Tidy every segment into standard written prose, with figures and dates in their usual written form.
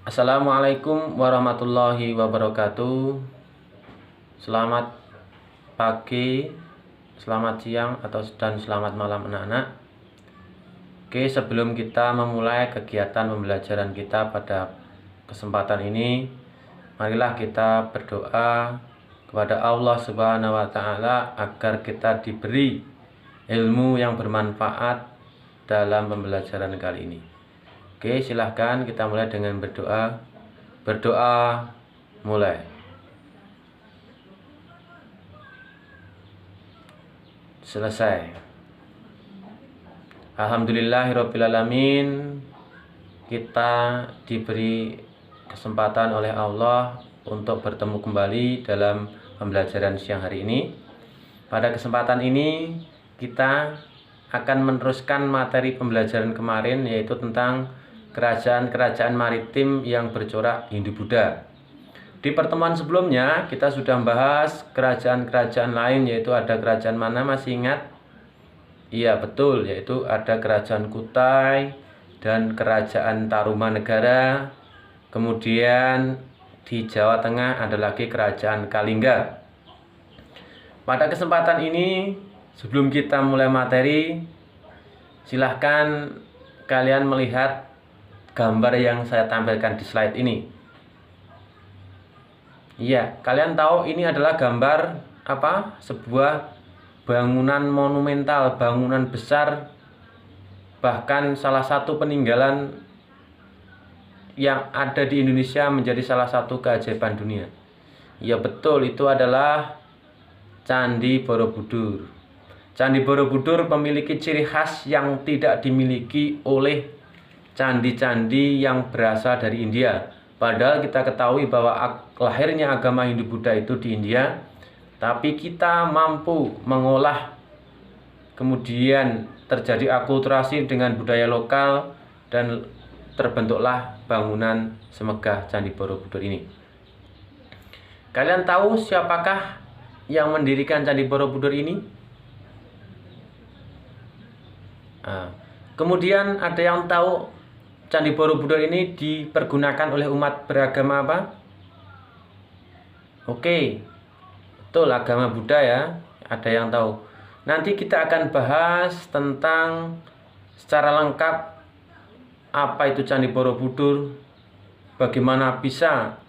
Assalamualaikum warahmatullahi wabarakatuh. Selamat pagi, selamat siang, dan selamat malam anak-anak. Oke, sebelum kita memulai kegiatan pembelajaran kita pada kesempatan ini, marilah kita berdoa kepada Allah Subhanahu wa Ta'ala agar kita diberi ilmu yang bermanfaat dalam pembelajaran kali ini. Oke, silahkan kita mulai dengan berdoa. Berdoa mulai. Selesai. Alhamdulillahirrabbilalamin. Kita diberi kesempatan oleh Allah untuk bertemu kembali dalam pembelajaran siang hari ini. Pada kesempatan ini kita akan meneruskan materi pembelajaran kemarin, yaitu tentang kerajaan-kerajaan maritim yang bercorak Hindu-Buddha. Di pertemuan sebelumnya kita sudah membahas kerajaan-kerajaan lain, yaitu ada kerajaan mana, masih ingat? Iya betul, yaitu ada kerajaan Kutai dan kerajaan Tarumanegara. Kemudian di Jawa Tengah ada lagi kerajaan Kalingga. Pada kesempatan ini, sebelum kita mulai materi, silahkan kalian melihat gambar yang saya tampilkan di slide ini. Iya, kalian tahu ini adalah gambar apa? Sebuah bangunan monumental, bangunan besar, bahkan salah satu peninggalan yang ada di Indonesia menjadi salah satu keajaiban dunia. Ya betul, itu adalah Candi Borobudur. Candi Borobudur memiliki ciri khas yang tidak dimiliki oleh candi-candi yang berasal dari India. Padahal kita ketahui bahwa lahirnya agama Hindu-Buddha itu di India, tapi kita mampu mengolah, kemudian terjadi akulturasi dengan budaya lokal, dan terbentuklah bangunan semegah Candi Borobudur ini. Kalian tahu siapakah yang mendirikan Candi Borobudur ini? Kemudian ada yang tahu Candi Borobudur ini dipergunakan oleh umat beragama apa? Oke, betul, agama Buddha ya. Ada yang tahu. Nanti kita akan bahas tentang secara lengkap apa itu Candi Borobudur, bagaimana bisa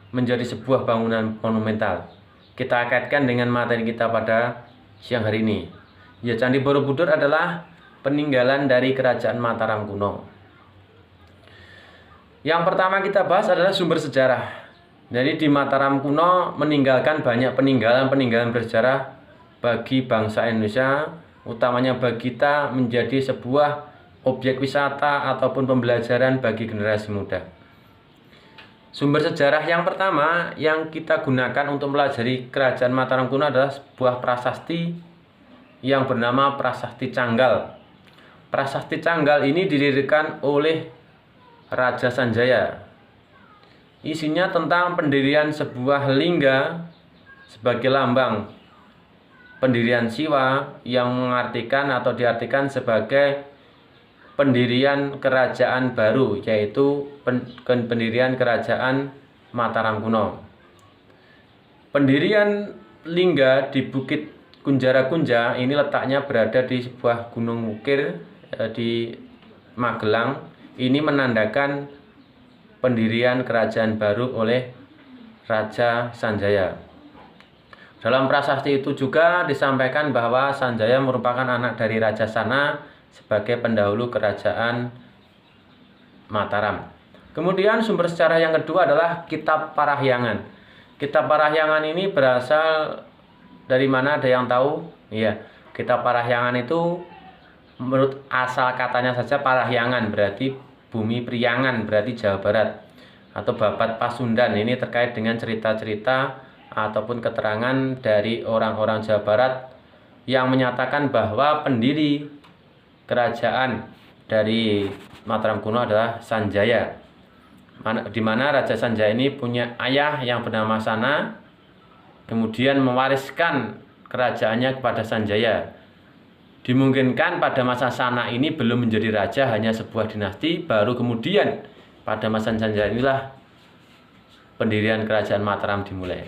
menjadi sebuah bangunan monumental. Kita kaitkan dengan materi kita pada siang hari ini. Ya, Candi Borobudur adalah peninggalan dari kerajaan Mataram kuno. Yang pertama kita bahas adalah sumber sejarah. Jadi di Mataram kuno meninggalkan banyak peninggalan-peninggalan bersejarah bagi bangsa Indonesia, utamanya bagi kita menjadi sebuah objek wisata ataupun pembelajaran bagi generasi muda. Sumber sejarah yang pertama yang kita gunakan untuk mempelajari kerajaan Mataram kuno adalah sebuah prasasti yang bernama Prasasti Canggal. Prasasti Canggal ini didirikan oleh Raja Sanjaya. Isinya tentang pendirian sebuah lingga sebagai lambang pendirian Siwa, yang mengartikan atau diartikan sebagai pendirian kerajaan baru, yaitu pendirian kerajaan Mataram kuno. Pendirian lingga di Bukit Kunjara Kunja ini letaknya berada di sebuah gunung ukir di Magelang. Ini menandakan pendirian kerajaan baru oleh Raja Sanjaya. Dalam prasasti itu juga disampaikan bahwa Sanjaya merupakan anak dari Raja Sana sebagai pendahulu kerajaan Mataram. Kemudian sumber sejarah yang kedua adalah Kitab Parahyangan. Kitab Parahyangan ini berasal dari mana, ada yang tahu? Iya, Kitab Parahyangan itu menurut asal katanya saja Parahyangan berarti bumi Priangan, berarti Jawa Barat, atau Babat Pasundan. Ini terkait dengan cerita-cerita ataupun keterangan dari orang-orang Jawa Barat yang menyatakan bahwa pendiri kerajaan dari Mataram kuno adalah Sanjaya, di mana Raja Sanjaya ini punya ayah yang bernama Sana, kemudian mewariskan kerajaannya kepada Sanjaya. Dimungkinkan pada masa Sana ini belum menjadi raja, hanya sebuah dinasti, baru kemudian pada masa Sanjaya inilah pendirian kerajaan Mataram dimulai.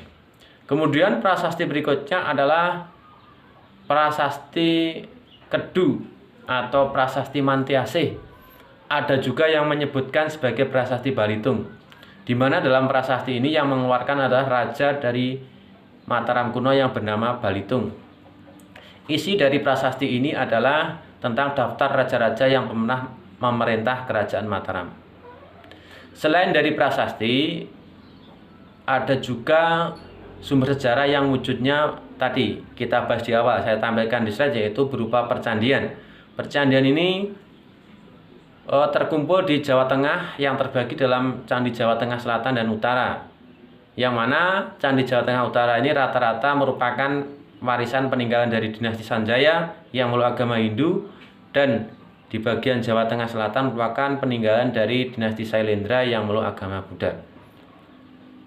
Kemudian prasasti berikutnya adalah prasasti Kedu atau prasasti Mantiasih. Ada juga yang menyebutkan sebagai prasasti Balitung, di mana dalam prasasti ini yang mengeluarkan adalah raja dari Mataram kuno yang bernama Balitung. Isi dari prasasti ini adalah tentang daftar raja-raja yang pernah memerintah kerajaan Mataram. Selain dari prasasti, ada juga sumber sejarah yang wujudnya tadi kita bahas di awal, saya tampilkan di slide, yaitu berupa percandian. Percandian ini terkumpul di Jawa Tengah yang terbagi dalam Candi Jawa Tengah Selatan dan Utara, yang mana Candi Jawa Tengah Utara ini rata-rata merupakan warisan peninggalan dari dinasti Sanjaya yang memeluk agama Hindu, dan di bagian Jawa Tengah Selatan merupakan peninggalan dari dinasti Sailendra yang memeluk agama Buddha.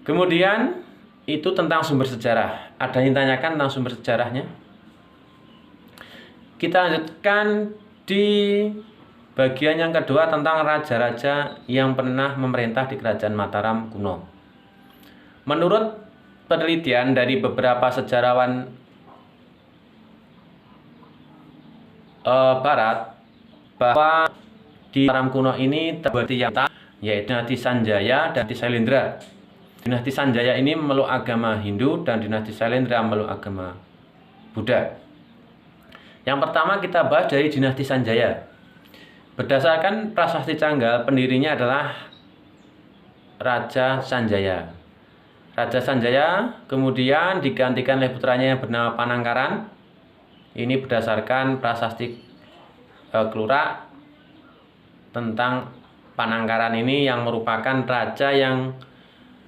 Kemudian itu tentang sumber sejarah. Ada yang ditanyakan tentang sumber sejarahnya? Kita lanjutkan di bagian yang kedua tentang raja-raja yang pernah memerintah di kerajaan Mataram kuno. Menurut penelitian dari beberapa sejarawan Barat, bahwa di Mataram kuno ini terbagi yang yaitu dinasti Sanjaya dan dinasti Sailendra. Dinasti Sanjaya ini memeluk agama Hindu dan dinasti Sailendra memeluk agama Buddha. Yang pertama kita bahas dari dinasti Sanjaya. Berdasarkan prasasti Canggal, pendirinya adalah Raja Sanjaya. Raja Sanjaya kemudian digantikan oleh putranya yang bernama Panangkaran. Ini berdasarkan prasasti Klurak tentang Panangkaran ini, yang merupakan raja yang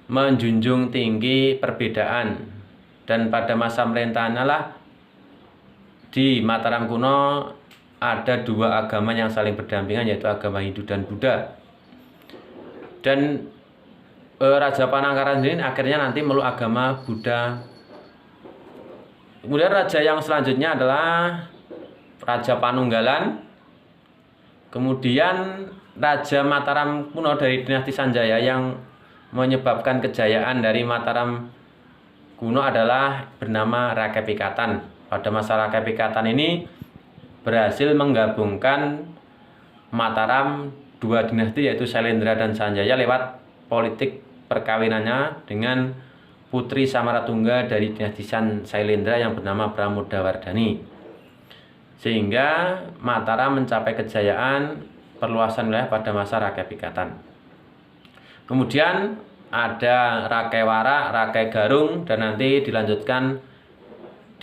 menjunjung tinggi perbedaan, dan pada masa pemerintahannya lah di Mataram kuno ada dua agama yang saling berdampingan, yaitu agama Hindu dan Buddha. Dan Raja Panangkaran sendiri akhirnya nanti meluk agama Buddha. Kemudian raja yang selanjutnya adalah Raja Panunggalan. Kemudian Raja Mataram kuno dari dinasti Sanjaya yang menyebabkan kejayaan dari Mataram kuno adalah bernama Rakepikatan. Pada masa Rakepikatan ini berhasil menggabungkan Mataram dua dinasti, yaitu Sailendra dan Sanjaya, lewat politik perkawinannya dengan putri Samaratungga dari dinasti Sailendra yang bernama Pramodawardhani, sehingga Mataram mencapai kejayaan perluasan wilayah pada masa Rakepikatan. Kemudian ada Rakewara, Rakegarung, dan nanti dilanjutkan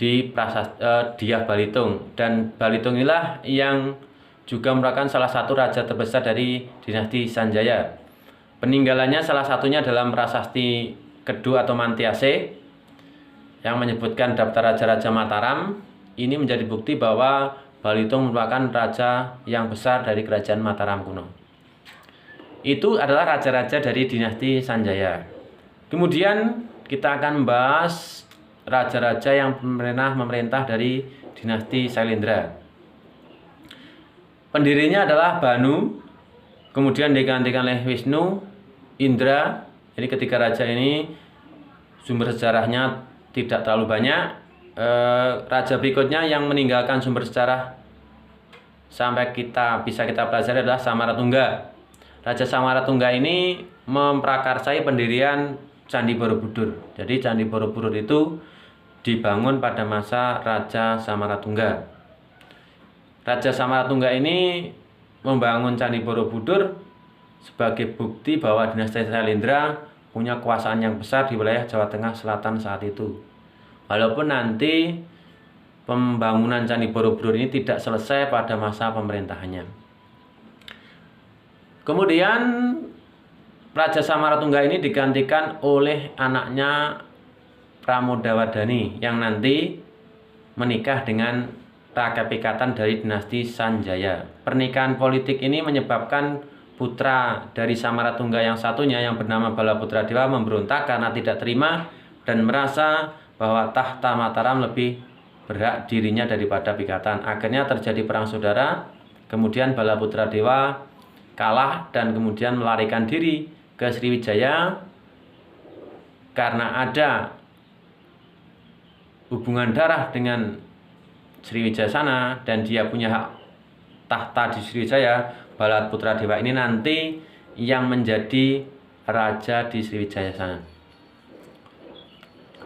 di Dyah Balitung. Dan Balitung inilah yang juga merupakan salah satu raja terbesar dari dinasti Sanjaya. Peninggalannya salah satunya dalam prasasti Kedu atau Mantiasih yang menyebutkan daftar raja-raja Mataram. Ini menjadi bukti bahwa Balitung merupakan raja yang besar dari kerajaan Mataram kuno. Itu adalah raja-raja dari dinasti Sanjaya. Kemudian kita akan membahas raja-raja yang pernah memerintah dari dinasti Sailendra. Pendirinya adalah Banu, kemudian digantikan oleh Wisnu, Indra. Jadi ketiga raja ini sumber sejarahnya tidak terlalu banyak. Raja berikutnya yang meninggalkan sumber sejarah sampai bisa kita pelajari adalah Samaratungga. Raja Samaratungga ini memprakarsai pendirian Candi Borobudur. Jadi Candi Borobudur itu dibangun pada masa Raja Samaratungga. Raja Samaratungga ini membangun Candi Borobudur sebagai bukti bahwa dinasti Sailendra punya kekuasaan yang besar di wilayah Jawa Tengah Selatan saat itu. Walaupun nanti pembangunan Candi Borobudur ini tidak selesai pada masa pemerintahannya. Kemudian Raja Samaratungga ini digantikan oleh anaknya Pramodawardhani yang nanti menikah dengan Rakepikatan dari dinasti Sanjaya. Pernikahan politik ini menyebabkan putra dari Samaratungga yang satunya yang bernama Balaputra Dewa memberontak karena tidak terima dan merasa bahwa tahta Mataram lebih berhak dirinya daripada Pikatan. Akhirnya terjadi perang saudara. Kemudian Balaputra Dewa kalah dan kemudian melarikan diri ke Sriwijaya karena ada hubungan darah dengan Sriwijaya sana dan dia punya hak tahta di Sriwijaya. Balaputra Dewa ini nanti yang menjadi raja di Sriwijaya sana.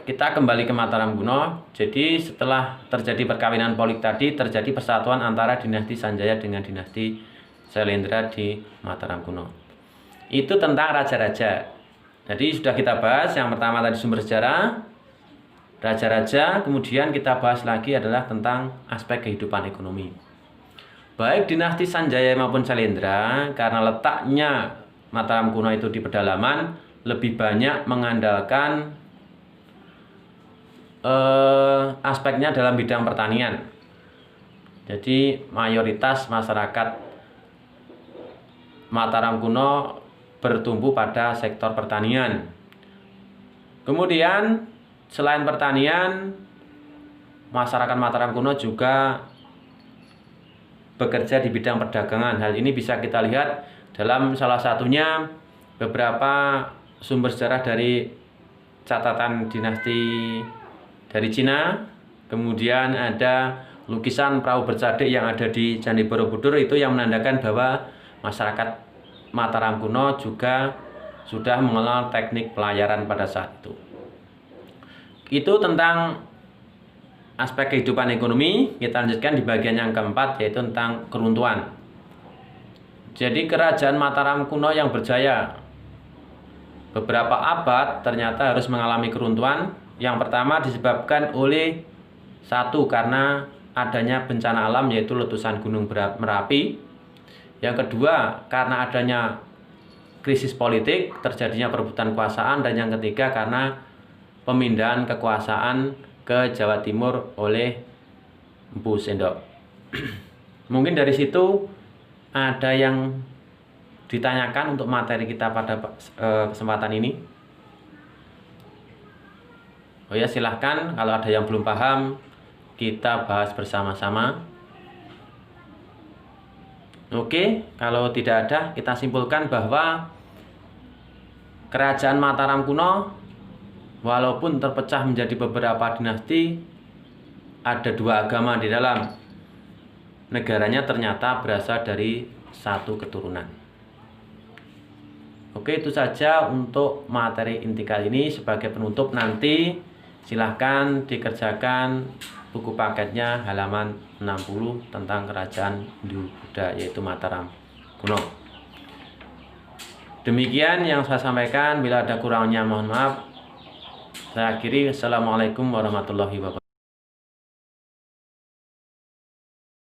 Kita kembali ke Mataram kuno. Jadi setelah terjadi perkawinan politik tadi, terjadi persatuan antara dinasti Sanjaya dengan dinasti Syailendra di Mataram kuno. Itu tentang raja-raja. Jadi sudah kita bahas yang pertama tadi sumber sejarah, raja-raja, kemudian kita bahas lagi adalah tentang aspek kehidupan ekonomi. Baik dinasti Sanjaya maupun Syailendra, karena letaknya Mataram kuno itu di pedalaman, lebih banyak mengandalkan aspeknya dalam bidang pertanian. Jadi mayoritas masyarakat Mataram kuno bertumbuh pada sektor pertanian. Kemudian selain pertanian, masyarakat Mataram kuno juga bekerja di bidang perdagangan. Hal ini bisa kita lihat dalam salah satunya beberapa sumber sejarah dari catatan dinasti dari Cina. Kemudian ada lukisan perahu bercadik yang ada di Candi Borobudur, itu yang menandakan bahwa masyarakat Mataram kuno juga sudah mengenal teknik pelayaran pada saat itu. Itu tentang aspek kehidupan ekonomi. Kita lanjutkan di bagian yang keempat, yaitu tentang keruntuhan. Jadi kerajaan Mataram kuno yang berjaya beberapa abad ternyata harus mengalami keruntuhan. Yang pertama disebabkan oleh satu, karena adanya bencana alam yaitu letusan Gunung Merapi. Yang kedua karena adanya krisis politik, terjadinya perebutan kekuasaan. Dan yang ketiga karena pemindahan kekuasaan ke Jawa Timur oleh Mpu Sendok. Mungkin dari situ ada yang ditanyakan untuk materi kita pada kesempatan ini. Oh ya, silahkan kalau ada yang belum paham kita bahas bersama-sama. Oke, kalau tidak ada, kita simpulkan bahwa kerajaan Mataram kuno walaupun terpecah menjadi beberapa dinasti, ada dua agama di dalam negaranya, ternyata berasal dari satu keturunan. Oke, itu saja untuk materi inti kali ini. Sebagai penutup nanti silahkan dikerjakan buku paketnya halaman 60 tentang kerajaan Hindu Buddha yaitu Mataram kuno. Demikian yang saya sampaikan. Bila ada kurangnya mohon maaf. Saya akhiri. Assalamualaikum warahmatullahi wabarakatuh.